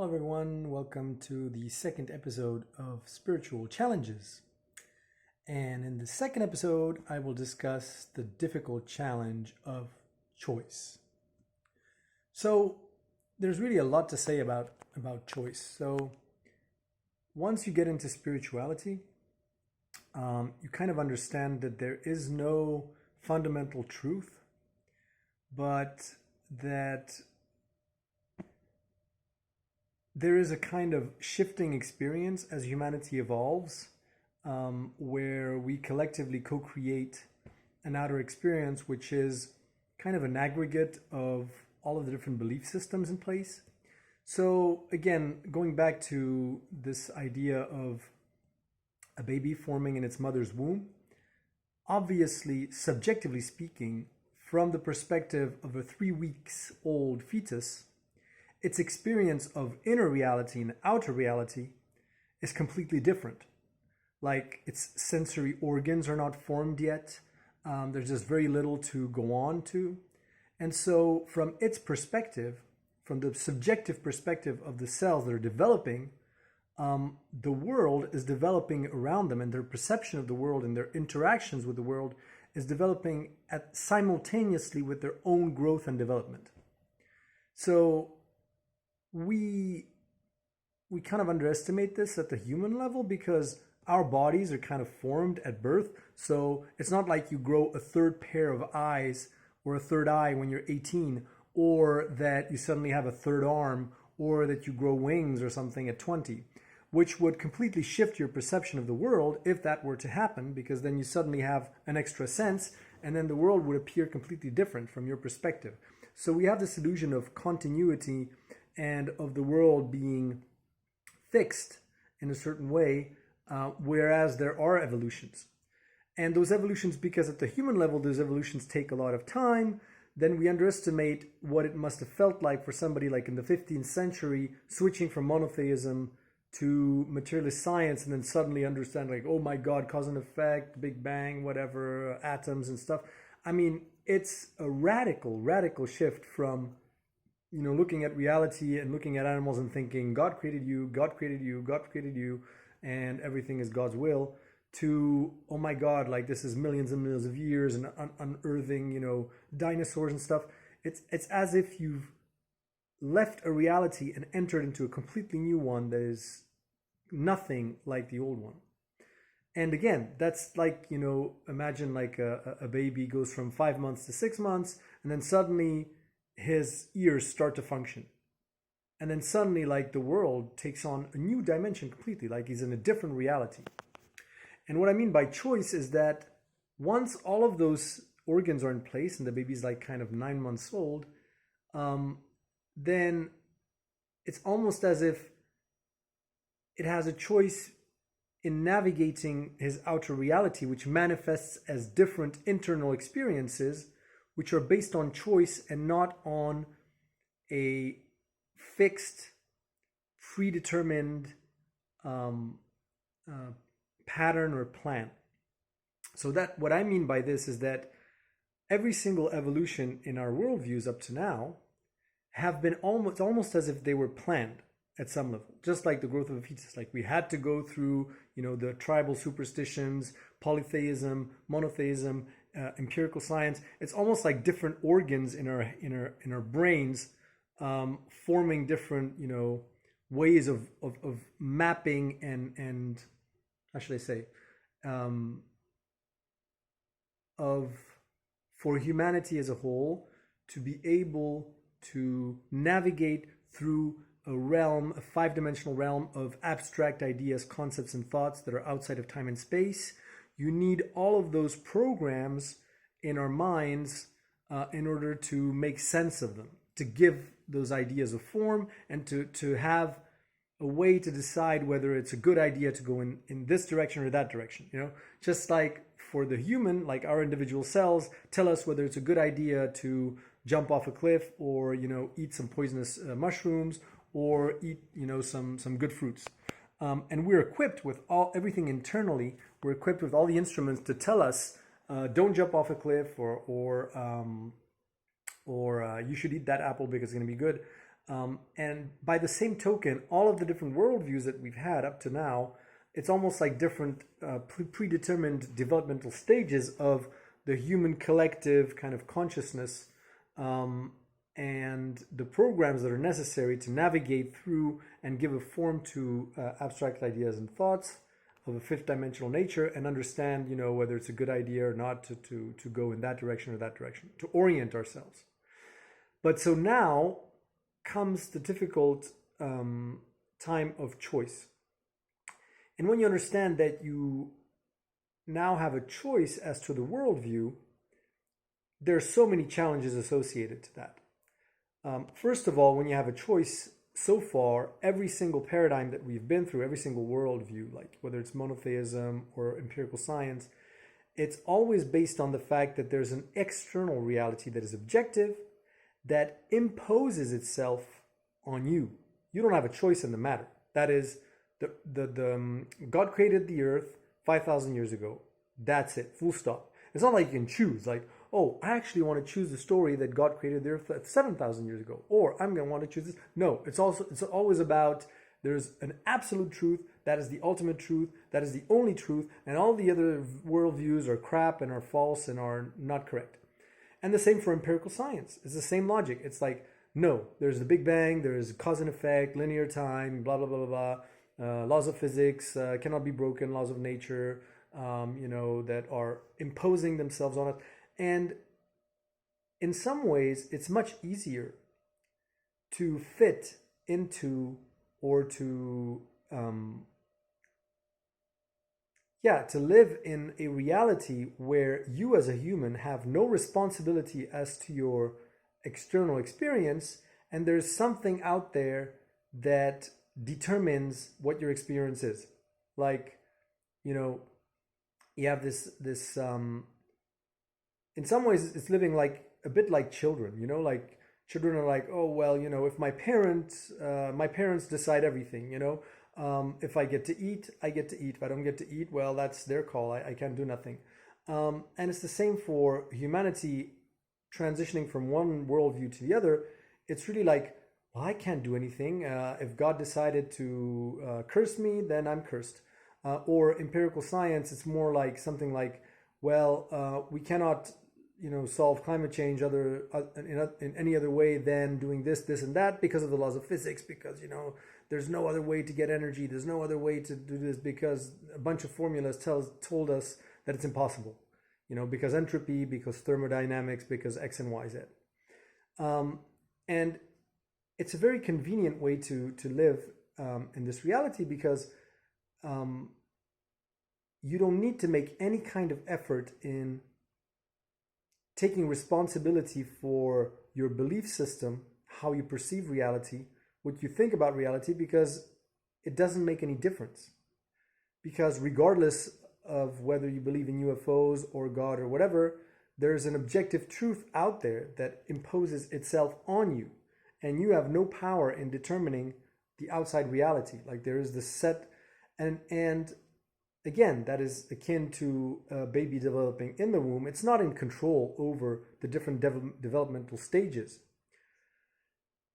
Hello, everyone. Welcome to the second episode of Spiritual Challenges. And in the second episode, I will discuss the difficult challenge of choice. So, there's really a lot to say about choice. So, once you get into spirituality, you kind of understand that there is no fundamental truth, but that there is a kind of shifting experience as humanity evolves, where we collectively co-create an outer experience, which is kind of an aggregate of all of the different belief systems in place. So again, going back to this idea of a baby forming in its mother's womb, obviously, subjectively speaking, from the perspective of a 3 weeks old fetus, its experience of inner reality and outer reality is completely different. Like, its sensory organs are not formed yet. There's just very little to go on to. And so from its perspective, from the subjective perspective of the cells that are developing, the world is developing around them, and their perception of the world and their interactions with the world is developing simultaneously with their own growth and development. So we kind of underestimate this at the human level because our bodies are kind of formed at birth. So it's not like you grow a third pair of eyes or a third eye when you're 18, or that you suddenly have a third arm, or that you grow wings or something at 20, which would completely shift your perception of the world if that were to happen, because then you suddenly have an extra sense, and then the world would appear completely different from your perspective. So we have this illusion of continuity and of the world being fixed in a certain way, whereas there are evolutions. And those evolutions, because at the human level, those evolutions take a lot of time, then we underestimate what it must have felt like for somebody like in the 15th century, switching from monotheism to materialist science, and then suddenly understand, like, oh my God, cause and effect, Big Bang, whatever, atoms and stuff. I mean, it's a radical shift from looking at reality and looking at animals and thinking God created you, God created you, God created you, and everything is God's will, to, oh my God, like this is millions and millions of years and unearthing, dinosaurs and stuff. It's as if you've left a reality and entered into a completely new one that is nothing like the old one. And again, that's like, imagine like a baby goes from 5 months to 6 months, and then suddenly his ears start to function. And then suddenly, like, the world takes on a new dimension completely, like he's in a different reality. And what I mean by choice is that once all of those organs are in place and the baby's like kind of 9 months old, then it's almost as if it has a choice in navigating his outer reality, which manifests as different internal experiences, which are based on choice and not on a fixed, predetermined pattern or plan. So that what I mean by this is that every single evolution in our worldviews up to now have been almost as if they were planned at some level, just like the growth of a fetus. Like, we had to go through, the tribal superstitions, polytheism, monotheism, empirical science. It's almost like different organs in our brains, forming different, ways of mapping and how should I say, for humanity as a whole to be able to navigate through a 5-dimensional realm of abstract ideas, concepts, and thoughts that are outside of time and space. You need all of those programs in our minds in order to make sense of them, to give those ideas a form, and to have a way to decide whether it's a good idea to go in this direction or that direction. Just like for the human, like our individual cells tell us whether it's a good idea to jump off a cliff, or eat some poisonous mushrooms, or eat some good fruits. And we're equipped with everything internally. We're equipped with all the instruments to tell us, don't jump off a cliff, or you should eat that apple because it's going to be good. And by the same token, all of the different worldviews that we've had up to now, it's almost like different predetermined developmental stages of the human collective kind of consciousness, um, and the programs that are necessary to navigate through and give a form to abstract ideas and thoughts of a fifth dimensional nature, and understand, whether it's a good idea or not to go in that direction or that direction, to orient ourselves. But so now comes the difficult time of choice. And when you understand that you now have a choice as to the worldview, there are so many challenges associated to that. First of all, when you have a choice, so far, every single paradigm that we've been through, every single worldview, like whether it's monotheism or empirical science, it's always based on the fact that there's an external reality that is objective, that imposes itself on you. You don't have a choice in the matter. That is, God created the earth 5,000 years ago. That's it, full stop. It's not like you can choose, like, oh, I actually want to choose the story that God created the earth 7,000 years ago, or I'm going to want to choose this. No, it's always about, there's an absolute truth, that is the ultimate truth, that is the only truth, and all the other worldviews are crap and are false and are not correct. And the same for empirical science. It's the same logic. It's like, no, there's the Big Bang, there's cause and effect, linear time, blah, blah, blah, blah, blah. Laws of physics cannot be broken, laws of nature, that are imposing themselves on us. And in some ways, it's much easier to fit into, or to live in a reality where you as a human have no responsibility as to your external experience, and there's something out there that determines what your experience is. Like, you have this in some ways it's living like a bit like children, like children are like, oh well, if my parents decide everything, if I get to eat, I get to eat. If I don't get to eat, well, that's their call. I can't do nothing. And it's the same for humanity transitioning from one worldview to the other. It's really like, well, I can't do anything. If God decided to curse me, then I'm cursed. Or empirical science, it's more like something like, well, we cannot, solve climate change in any other way than doing this, this, and that because of the laws of physics. Because there's no other way to get energy. There's no other way to do this because a bunch of formulas told us that it's impossible. Because entropy, because thermodynamics, because X and Y, Z. And it's a very convenient way to live in this reality, because you don't need to make any kind of effort in taking responsibility for your belief system, how you perceive reality, what you think about reality, because it doesn't make any difference. Because regardless of whether you believe in UFOs or God or whatever, there's an objective truth out there that imposes itself on you, and you have no power in determining the outside reality. Like, there is this set, and again, that is akin to a baby developing in the womb. It's not in control over the different developmental stages.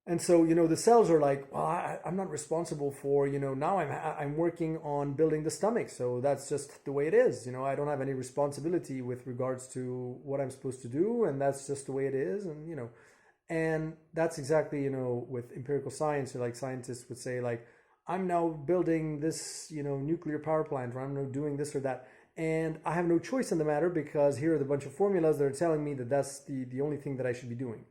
And so, the cells are like, well, I'm not responsible for, now I'm working on building the stomach. So that's just the way it is. I don't have any responsibility with regards to what I'm supposed to do. And that's just the way it is. And that's exactly, with empirical science, like scientists would say, like, I'm now building this, nuclear power plant, or I'm now doing this or that. And I have no choice in the matter, because here are the bunch of formulas that are telling me that that's the only thing that I should be doing.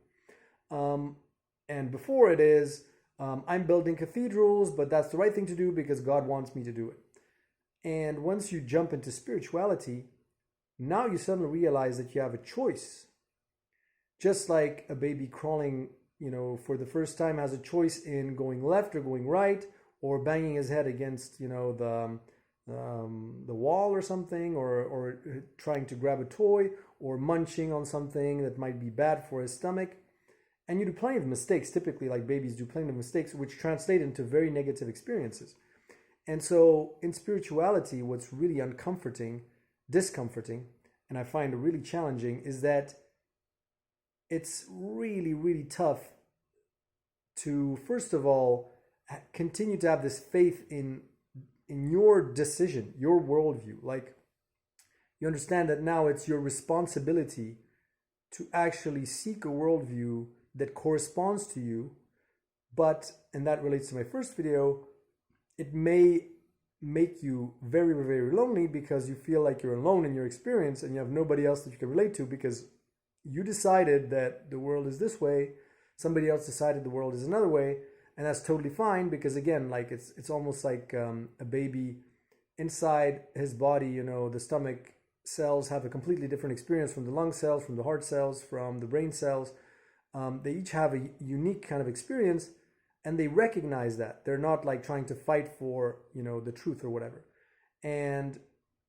And before it is, I'm building cathedrals, but that's the right thing to do because God wants me to do it. And once you jump into spirituality, now you suddenly realize that you have a choice. Just like a baby crawling, for the first time has a choice in going left or going right, or banging his head against, the wall or something, or trying to grab a toy, or munching on something that might be bad for his stomach. And you do plenty of mistakes, typically, like babies do plenty of mistakes, which translate into very negative experiences. And so in spirituality, what's really discomforting, and I find really challenging, is that it's really, really tough to first of all continue to have this faith in your decision, your worldview. Like, you understand that now it's your responsibility to actually seek a worldview that corresponds to you. But, and that relates to my first video, it may make you very, very lonely because you feel like you're alone in your experience and you have nobody else that you can relate to, because you decided that the world is this way, somebody else decided the world is another way, and that's totally fine. Because again, like, it's almost like a baby inside his body, you know, the stomach cells have a completely different experience from the lung cells, from the heart cells, from the brain cells. They each have a unique kind of experience, and they recognize that. They're not like trying to fight for, you know, the truth or whatever. And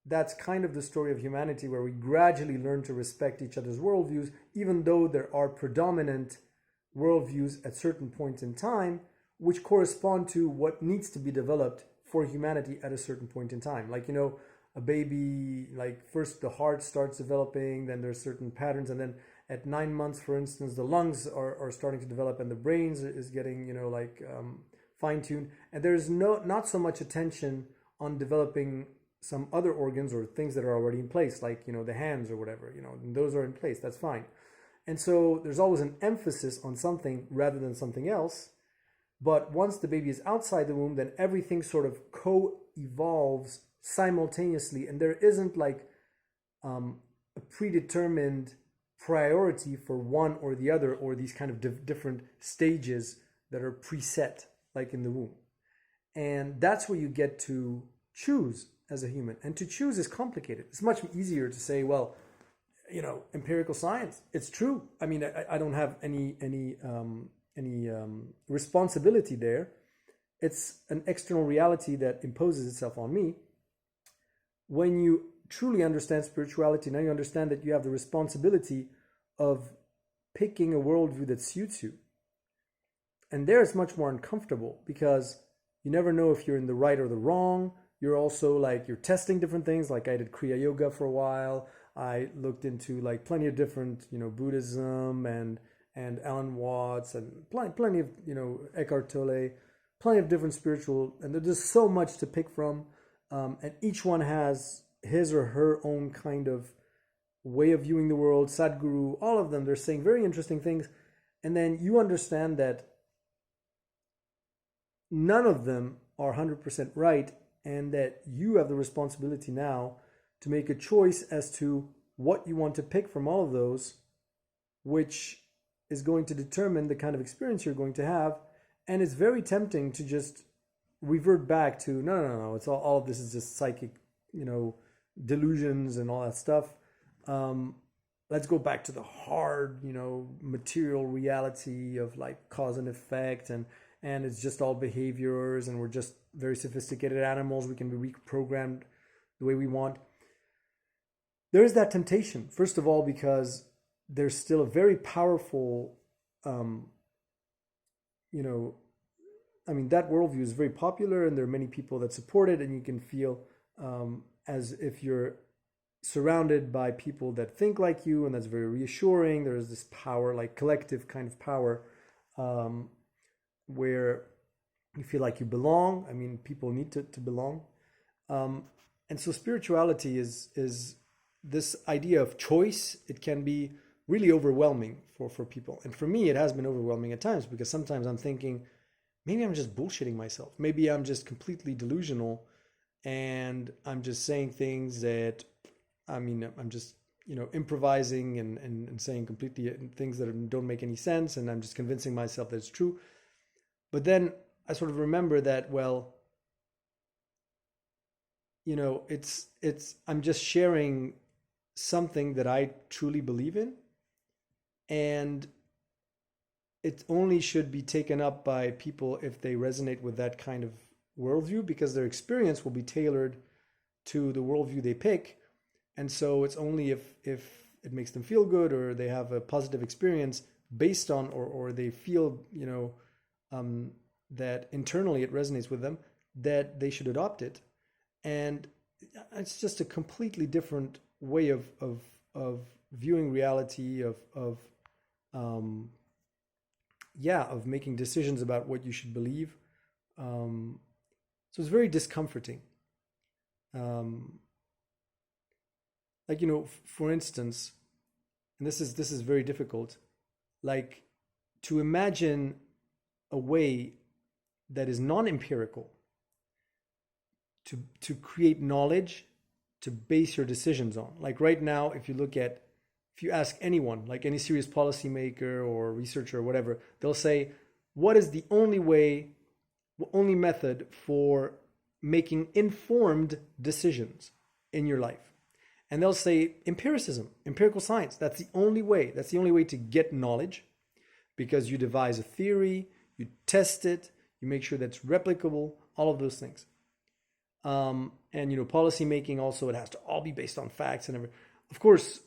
that's kind of the story of humanity, where we gradually learn to respect each other's worldviews, even though there are predominant worldviews at certain points in time, which correspond to what needs to be developed for humanity at a certain point in time. Like, you know, a baby, like, first the heart starts developing, then there's certain patterns, and then at 9 months, for instance, the lungs are starting to develop, and the brains is getting, you know, like fine-tuned. And there's not so much attention on developing some other organs or things that are already in place, like, you know, the hands or whatever, you know, and those are in place, that's fine. And so there's always an emphasis on something rather than something else. But once the baby is outside the womb, then everything sort of co-evolves simultaneously, and there isn't like a predetermined priority for one or the other, or these kind of different stages that are preset, like in the womb. And that's where you get to choose as a human. And to choose is complicated. It's much easier to say, well, you know, empirical science, it's true. I mean, I don't have any responsibility there. It's an external reality that imposes itself on me. When you truly understand spirituality, now you understand that you have the responsibility of picking a worldview that suits you. And there it's much more uncomfortable, because you never know if you're in the right or the wrong. You're also like, you're testing different things. Like, I did Kriya Yoga for a while. I looked into like plenty of different, you know, Buddhism and Alan Watts and plenty of, you know, Eckhart Tolle, plenty of different spiritual, and there's so much to pick from. And each one has his or her own kind of way of viewing the world. Sadhguru, all of them, they're saying very interesting things. And then you understand that none of them are 100% right, and that you have the responsibility now to make a choice as to what you want to pick from all of those, which is going to determine the kind of experience you're going to have. And it's very tempting to just revert back to, no, it's all of this is just psychic, you know, delusions and all that stuff. Let's go back to the hard, you know, material reality of like cause and effect, and it's just all behaviors, and we're just very sophisticated animals. We can be reprogrammed the way we want. There is that temptation, first of all, because there's still a very powerful, you know, I mean, that worldview is very popular, and there are many people that support it, and you can feel as if you're surrounded by people that think like you, and that's very reassuring. There is this power, like collective kind of power, where you feel like you belong. I mean, people need to belong. And so spirituality is this idea of choice. It can be really overwhelming for people. And for me, it has been overwhelming at times, because sometimes I'm thinking, maybe I'm just bullshitting myself. Maybe I'm just completely delusional, and I'm just saying things that, I mean, I'm just, you know, improvising and saying completely things that don't make any sense, and I'm just convincing myself that it's true. But then I sort of remember that, well, you know, I'm just sharing something that I truly believe in, and it only should be taken up by people if they resonate with that kind of worldview, because their experience will be tailored to the worldview they pick. And so it's only if it makes them feel good, or they have a positive experience based on, or they feel, you know, that internally it resonates with them, that they should adopt it. And it's just a completely different way of viewing reality, of yeah, of making decisions about what you should believe. Um, so it's very discomforting. Um, like, for instance, and this is very difficult, like to imagine a way that is non-empirical to create knowledge to base your decisions on. Like right now, if you ask anyone, like any serious policymaker or researcher or whatever, they'll say, what is the only method for making informed decisions in your life? And they'll say empiricism, empirical science. That's the only way. That's the only way to get knowledge, because you devise a theory, you test it, you make sure that's replicable, all of those things. And policy making also, it has to all be based on facts and everything. Of course,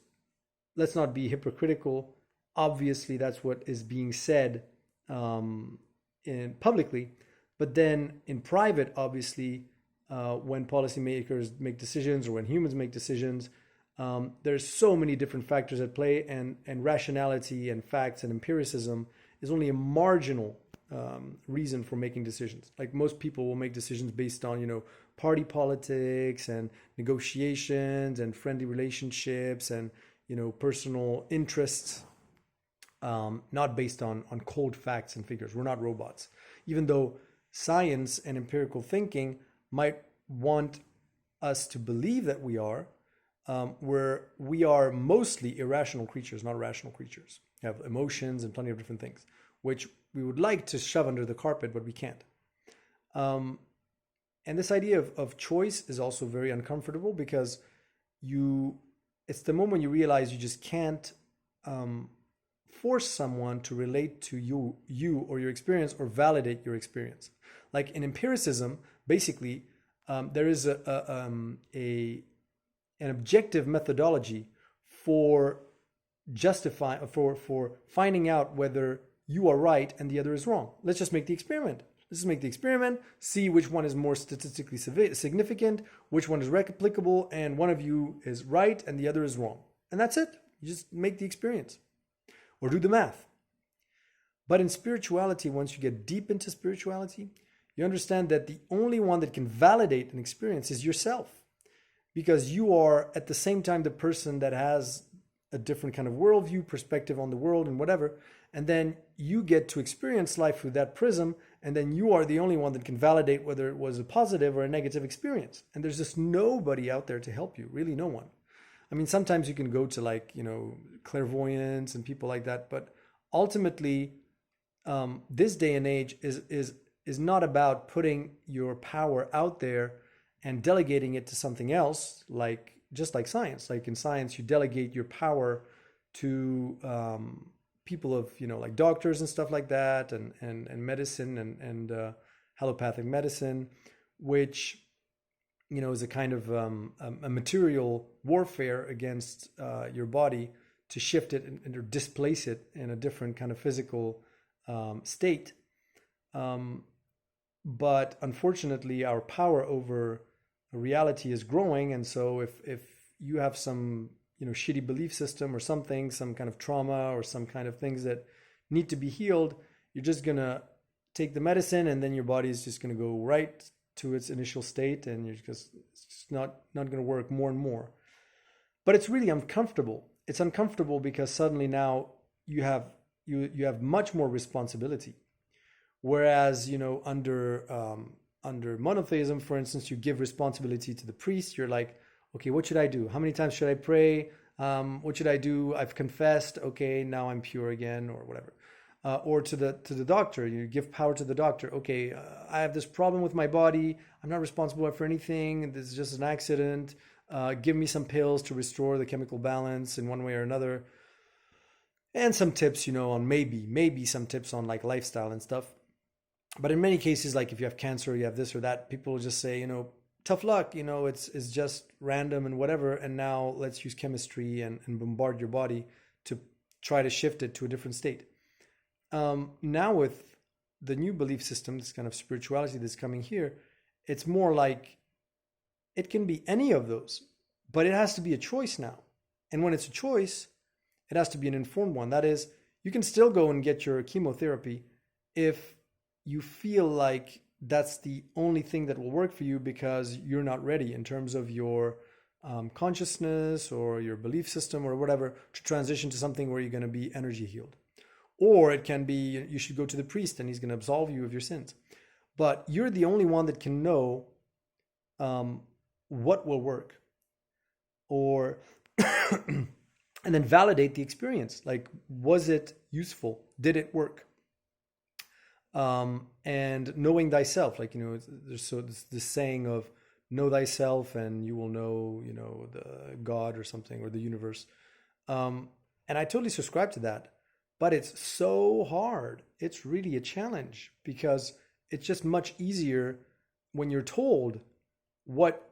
let's not be hypocritical. Obviously, that's what is being said in publicly, but then in private, obviously, when policymakers make decisions or when humans make decisions, there's so many different factors at play, and rationality and facts and empiricism is only a marginal reason for making decisions. Like most people will make decisions based on party politics and negotiations and friendly relationships and personal interests, not based on cold facts and figures. We're not robots, even though science and empirical thinking might want us to believe that we are, where we are mostly irrational creatures, not rational creatures. We have emotions and plenty of different things, which we would like to shove under the carpet, but we can't. And this idea of choice is also very uncomfortable, because it's the moment you realize you just can't force someone to relate to you or your experience, or validate your experience. Like in empiricism, basically, there is an objective methodology for for finding out whether you are right and the other is wrong. Let's just make the experiment. See which one is more statistically significant, which one is replicable, and one of you is right and the other is wrong. And that's it. You just make the experience or do the math. But in spirituality, once you get deep into spirituality, you understand that the only one that can validate an experience is yourself, because you are at the same time the person that has a different kind of worldview, perspective on the world and whatever. And then you get to experience life through that prism. And then you are the only one that can validate whether it was a positive or a negative experience. And there's just nobody out there to help you, really no one. I mean, sometimes you can go to clairvoyants and people like that. But ultimately, this day and age is not about putting your power out there and delegating it to something else, just like science. Like in science, you delegate your power to people of like doctors and stuff like that, and medicine and allopathic medicine, which is a kind of a material warfare against your body to shift it and displace it in a different kind of physical state. But unfortunately, our power over reality is growing, and so if you have some shitty belief system or something, some kind of trauma or some kind of things that need to be healed, you're just gonna take the medicine, and then your body is just gonna go right to its initial state, and it's just not gonna work more and more. But it's really uncomfortable. It's uncomfortable because suddenly now you have much more responsibility. Whereas under monotheism, for instance, you give responsibility to the priest. You're like, okay, what should I do? How many times should I pray? What should I do? I've confessed. Okay, now I'm pure again, or whatever. Or to the doctor, you give power to the doctor. Okay, I have this problem with my body. I'm not responsible for anything. This is just an accident. Give me some pills to restore the chemical balance in one way or another. And some tips, on maybe some tips on lifestyle and stuff. But in many cases, like if you have cancer, you have this or that, people will just say, tough luck, it's just random and whatever. And now let's use chemistry and bombard your body to try to shift it to a different state. Now with the new belief system, this kind of spirituality that's coming here, it's more like it can be any of those, but it has to be a choice now. And when it's a choice, it has to be an informed one. That is, You can still go and get your chemotherapy if you feel like that's the only thing that will work for you because you're not ready in terms of your consciousness or your belief system or whatever to transition to something where you're going to be energy healed. Or it can be you should go to the priest and he's going to absolve you of your sins. But you're the only one that can know what will work, or and then validate the experience. Like, was it useful? Did it work? And knowing thyself, like, there's this saying of know thyself and you will know, the God or something, or the universe. And I totally subscribe to that, but it's so hard. It's really a challenge because it's just much easier when you're told what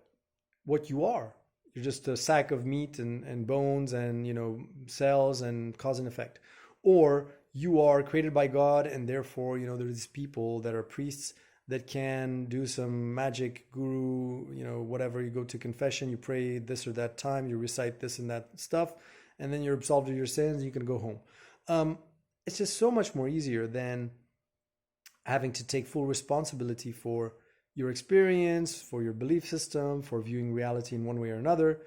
you are. You're just a sack of meat and bones and, cells and cause and effect. Or you are created by God, and therefore, there's these people that are priests that can do some magic guru, whatever. You go to confession, you pray this or that time, you recite this and that stuff, and then you're absolved of your sins, and you can go home. It's just so much more easier than having to take full responsibility for your experience, for your belief system, for viewing reality in one way or another,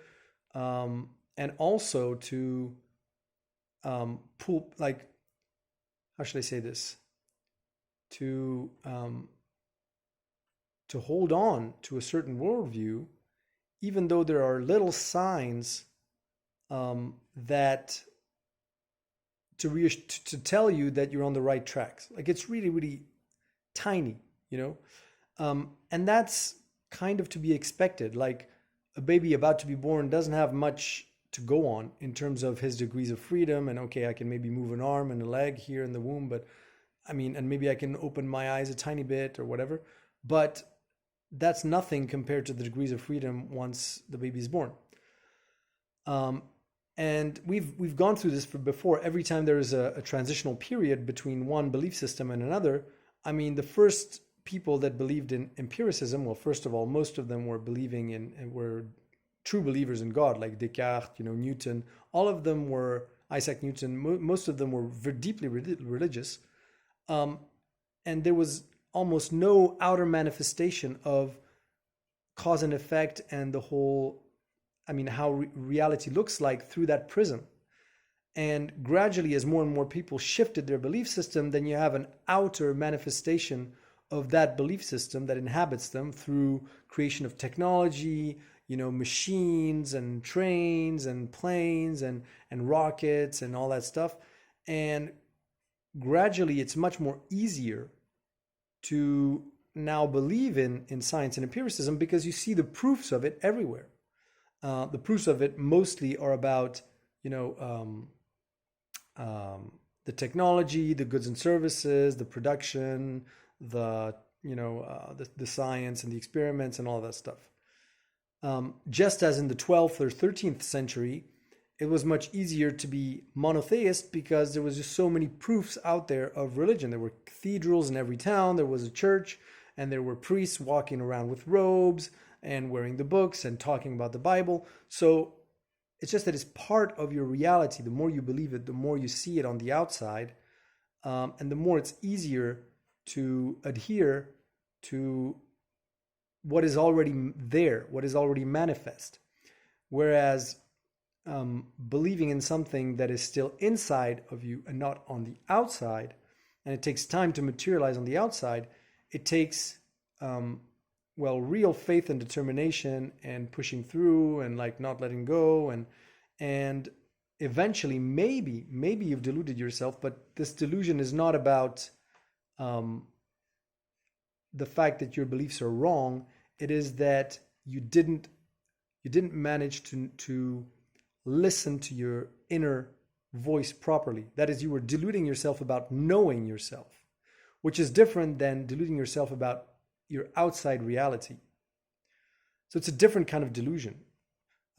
and also to pull, like, how should I say this? To hold on to a certain worldview, even though there are little signs that to tell you that you're on the right tracks. Like, it's really, really tiny, and that's kind of to be expected. Like, a baby about to be born doesn't have much to go on in terms of his degrees of freedom. And okay, I can maybe move an arm and a leg here in the womb, but and maybe I can open my eyes a tiny bit or whatever. But that's nothing compared to the degrees of freedom once the baby is born. And we've gone through this before. Every time there is a transitional period between one belief system and another, the first people that believed in empiricism, well, first of all, most of them were believing in, were true believers in God, like Descartes, Newton. All of them were, Isaac Newton, most of them were very deeply religious. And there was almost no outer manifestation of cause and effect and the whole, how reality looks like through that prism. And gradually, as more and more people shifted their belief system, then you have an outer manifestation of that belief system that inhabits them through creation of technology, machines and trains and planes and rockets and all that stuff. And gradually, it's much more easier to now believe in science and empiricism because you see the proofs of it everywhere. The proofs of it mostly are about, the technology, the goods and services, the production, the science and the experiments and all that stuff. Just as in the 12th or 13th century, it was much easier to be monotheist because there was just so many proofs out there of religion. There were cathedrals in every town, there was a church, and there were priests walking around with robes and wearing the books and talking about the Bible. So it's just that it's part of your reality. The more you believe it, the more you see it on the outside, and the more it's easier to adhere to what is already there, what is already manifest. Whereas believing in something that is still inside of you and not on the outside, and it takes time to materialize on the outside, it takes real faith and determination and pushing through and like not letting go, and eventually maybe you've deluded yourself, but this delusion is not about the fact that your beliefs are wrong. It is that you didn't manage to listen to your inner voice properly. That is, you were deluding yourself about knowing yourself, which is different than deluding yourself about your outside reality. So it's a different kind of delusion.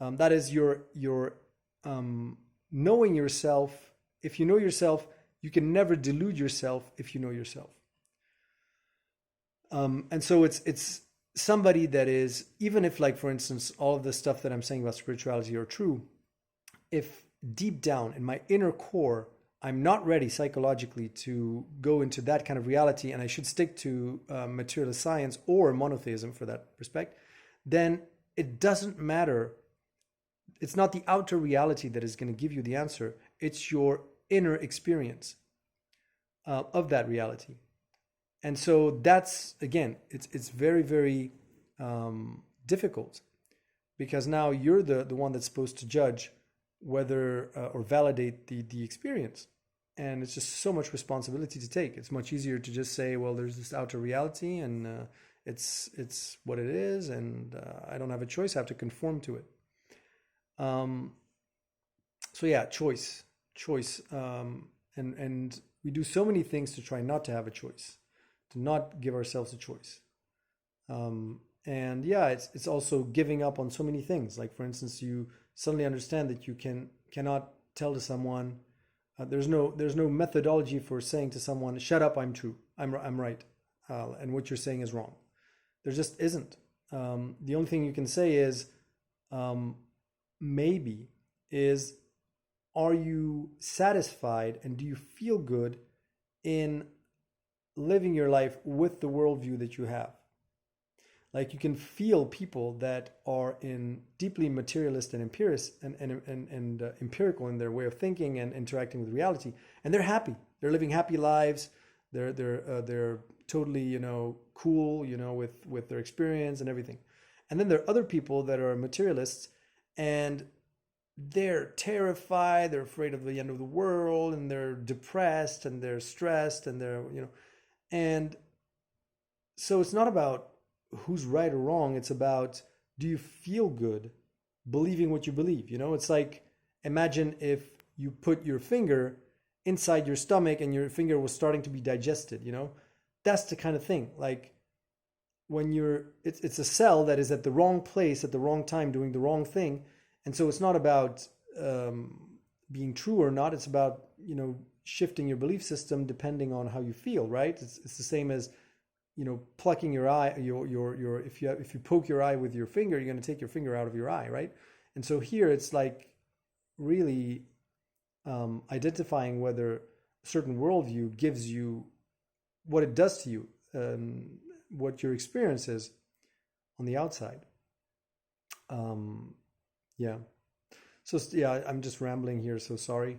That is, your knowing yourself. If you know yourself, you can never delude yourself if you know yourself. And so it's somebody that is, even if, like, for instance, all of the stuff that I'm saying about spirituality are true, if deep down in my inner core, I'm not ready psychologically to go into that kind of reality, and I should stick to materialist science or monotheism for that respect, then it doesn't matter. It's not the outer reality that is going to give you the answer, it's your inner experience of that reality. And so that's, again, it's very, very difficult, because now you're the one that's supposed to judge whether or validate the experience. And it's just so much responsibility to take. It's much easier to just say, well, there's this outer reality, and it's what it is, and I don't have a choice. I have to conform to it. Um, so yeah, choice, and we do so many things to try not to have a choice, to not give ourselves a choice. And yeah, it's also giving up on so many things. Like, for instance, you suddenly understand that you cannot tell to someone. There's no methodology for saying to someone, "Shut up, I'm true, I'm right, and what you're saying is wrong." There just isn't. The only thing you can say is, um, maybe, is, are you satisfied and do you feel good in living your life with the worldview that you have? Like, you can feel people that are in deeply materialist and empirical in their way of thinking and interacting with reality, and they're happy. They're living happy lives. They're totally, cool, with their experience and everything. And then there are other people that are materialists, and they're terrified. They're afraid of the end of the world, and they're depressed, and they're stressed, and and so it's not about who's right or wrong. It's about, do you feel good believing what you believe? It's like, imagine if you put your finger inside your stomach and your finger was starting to be digested. That's the kind of thing. Like, when it's a cell that is at the wrong place at the wrong time doing the wrong thing. And so it's not about being true or not. It's about shifting your belief system depending on how you feel, right? It's the same as plucking your eye. Your if you poke your eye with your finger, you're going to take your finger out of your eye, right? And so here it's like, really identifying whether a certain worldview gives you what it does to you, what your experience is on the outside. Yeah. So yeah, I'm just rambling here, so sorry.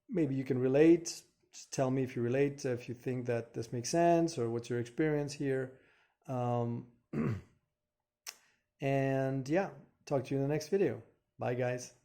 Maybe you can relate. Just tell me if you relate, if you think that this makes sense, or what's your experience here. Um, and yeah, talk to you in the next video. Bye, guys.